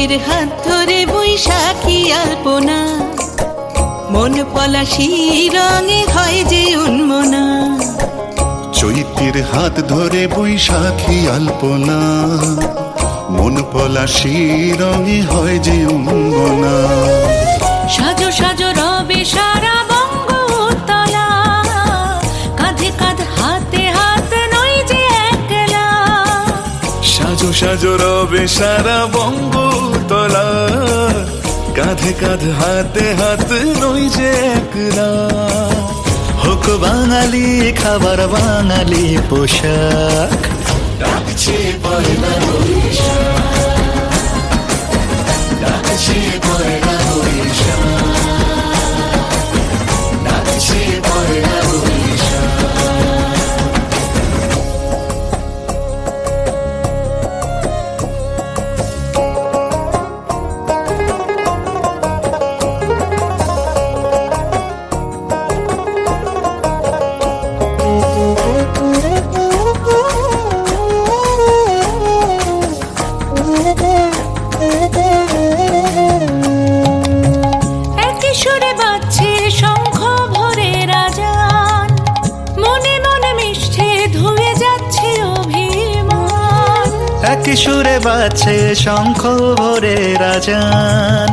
চৈত্রের হাত ধরে বৈশাখী আলপনা, মন পলাশি রঙে হয় যে উন্মনা। চৈত্রের হাত ধরে বৈশাখী আলপনা, মন পলাশি রঙে হয় যে উন্মনা। সাজো সাজো রবে সারা বঙ্গতলা, কাঁধে কাঁধ হাতে হাত নই যে একলা। সাজো সাজো রবে সারা বঙ্গতলা, কাঁধে কাঁধ হাতে হাত নই যে একলা। হোক বাঙালি খাবার বাঙালি পোশাক, ডাকছে পয়লা বৈশাখ, ডাকছে পয়লা বৈশাখ, ডাকছে পয়লা বৈশাখ। একই সুরে বাজছে শঙ্খ ভরে রাজান, মনে মনে মিশছে ধুয়ে যাচ্ছে অভিমান। একই সুরে বাজছে শঙ্খ ভরে রাজান,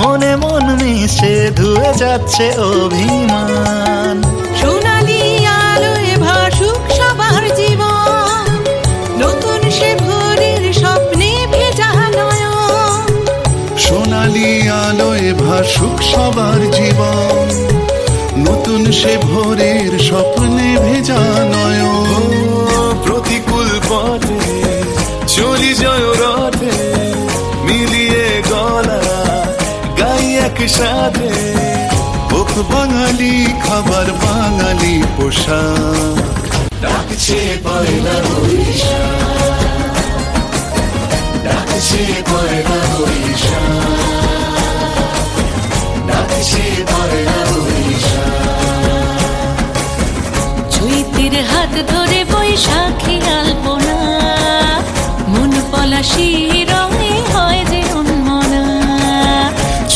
মনে মন মিশে ধুয়ে যাচ্ছে অভিমান। সোনালি আলোয় ভাসুক সবার জীবন, নতুন সে ভোরের স্বপ্নে ভেজা নয়ন। সোনালি আলোয় ভাসুক সবার জীবন, নতুন সে ভোরের স্বপ্নে ভেজা নয়ন। প্রতিকূল পথে চলি জয় রথে, মিলিয়ে গলা গাই একসাথে। হোক বাঙালি খাবার বাঙালি পোশাক, ডাকছে পয়লা বৈশাখ, ডাকছে পয়লা বৈশাখ, ডাকছে পয়লা বৈশাখ। চৈত্রের হাত ধরে বৈশাখী আলপনা, মন পলাশি রঙে হয় যে উন্মনা।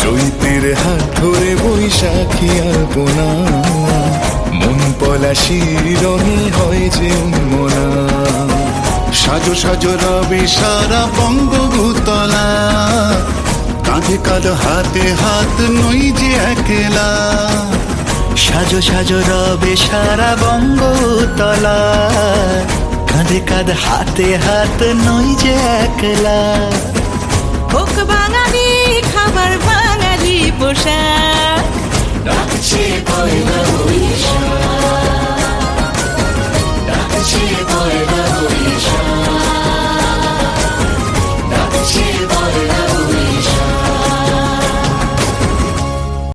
চৈত্রের হাত ধরে বৈশাখী আলপনা, মন পলাশি রঙে হয় যে উন্মনা। সাজো সাজো রবে সারা বঙ্গভূতলা, কাঁধে কাঁধ হাতে হাত নই যে একলা। সাজো সাজো রবে সারা বঙ্গতলা, কাঁধে কাঁধ হাতে হাত নই যে একলা। হোক বাঙালি খাবার বাঙালি পোশাক, ডাকছে পয়লা বৈশাখ,